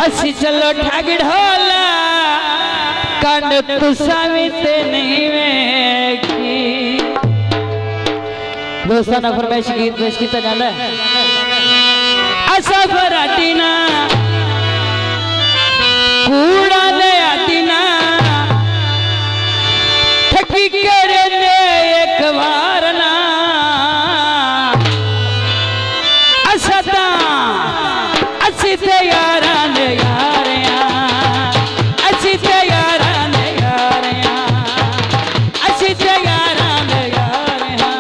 असी चलो ठाग ढोला कंड तुसा भी ते नहीं वेखी। दोस्ताना फरमाइश गीत पेश किया जाता है। असा फराटी ना कूड़ा दे आती ना ठकी करे ने एक बार ना असता असी ते यारा ने यारिया असी ते यारा ने यारिया असी ते यारा ने यारिया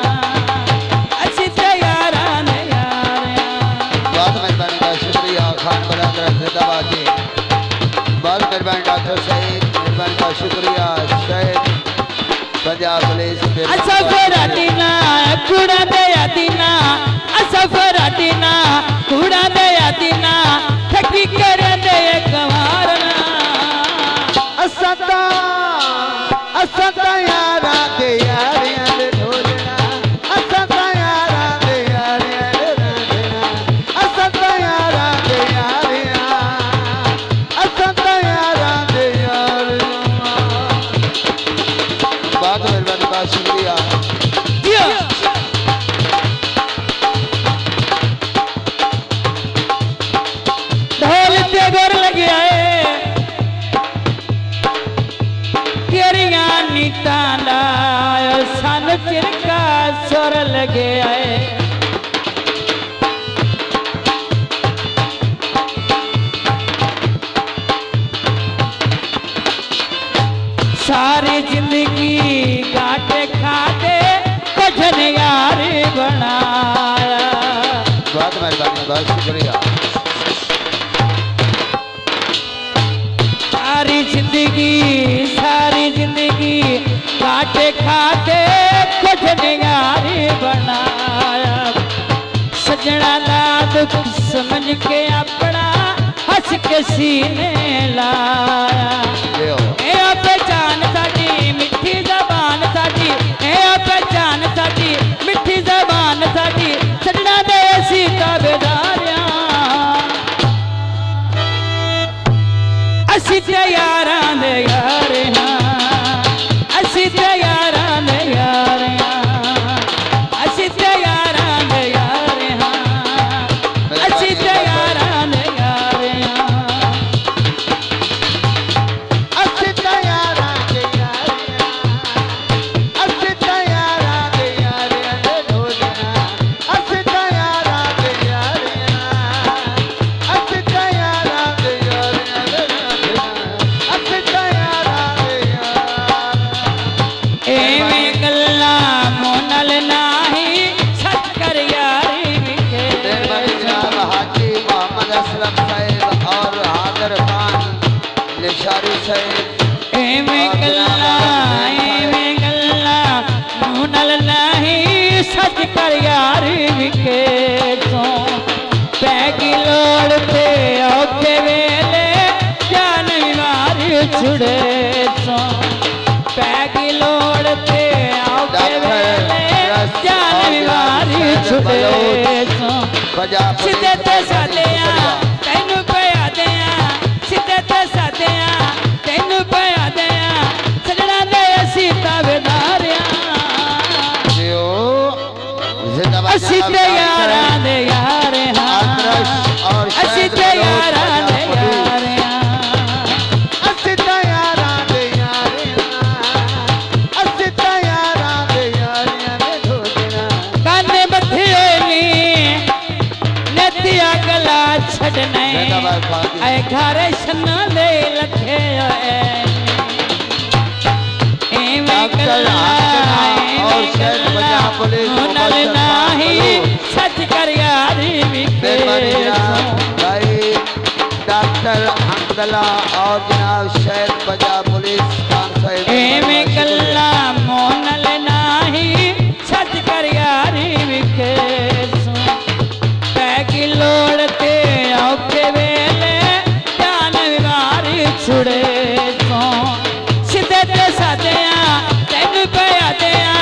असी ते यारा ने यारिया। बहुत मेहरबानी का शुक्रिया खान बरादर जिंदाबाद जी। बहुत मेहरबानी डॉक्टर सईद, मेहरबानी का शुक्रिया शहीद पंजाब पुलिस। असफराटीना कूड़ा दे आतीना असफराटीना कूड़ा दे आतीना ठकी करे दे एक मारना असता असता यारा दे यारियां दे ढोलना असता यारा दे यारियां दे ढोलना असता यारा दे यारियां असता यारा दे यारियां। बहुत मेहरबानी का शुक्रिया। ढोल ते गोर लगे आए तेरिया नीता सन चिरका सुर लगे आए। सारी जिंदगी काटे खाते कुछ यार बनाया। बहुत मेहरबानी बहुत शुक्रिया। सारी जिंदगी काटे खाते कुछ यार बनाया। सजना दा दुख समझ के अपना हंस के सीने लाया। पहचान साडी मिठी जबान साडी पहचान साडी मिठी जबान साडी सजना दे असी ताबेदारियां असी ते यारां दे यार हां असी ते यारां दे यार हां असी ते यारां दे यार हां असी ते यारां दे यार हां सच कर यार विखे तो पैगी लोड़ पे औखे वेले जान बीमार छुड़े तो पैगी लोड़ पे औखे वेले जान बीमार छुड़े तो सीधे ते सादिया तैनू पिया दिया सीधे ते सादिया तैनू पिया दिया सजना दे असी ताबेदारियां असी ते यारां दे यार हां असी ते यारां दे यार हां असी ते यारां दे यार हां असी ते यारां दे यार ने ढोलना काने बथेली नदिया गला छड़ने ऐ घर छन्ना दे लखे सच कर यार डॉक्टर हमदला और जनाब शहर पंजाब पुलिस खान साहब एवें गल्ला मोनल नाही सच कर यार विखे पैगी लोड़ ते औखे वेले जान बीमार छुड़े तो सीधे ते सादिया तैनू पिया दिया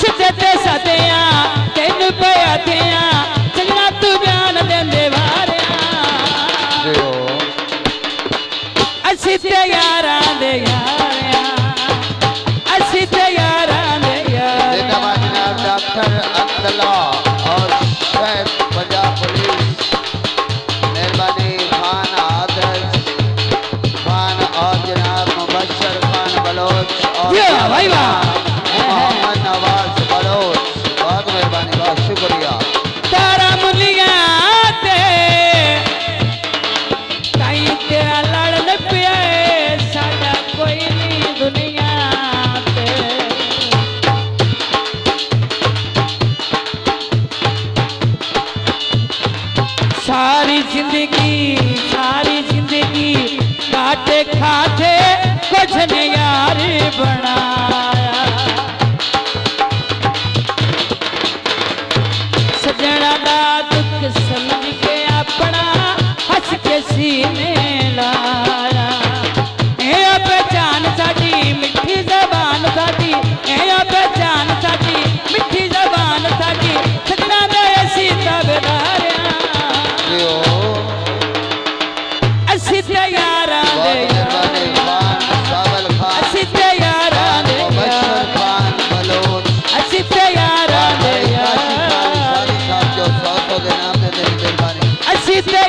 सीधे ते सादिया तैनू पिया दिया सजना तू बयान देंदे वारिया सारी जिंदगी काटे खाते कुछ ने यार बनाया। सजना दा दुख समझ के अपना हंस के सीने लाया। ए पहचान साडी मिठी जबान साडी, ए पहचान साडी मिठी जबान साडी, सजना दे असी ताबेदार असी ते यारां दे असी ते यारां दे असी ते यारां दे असी ते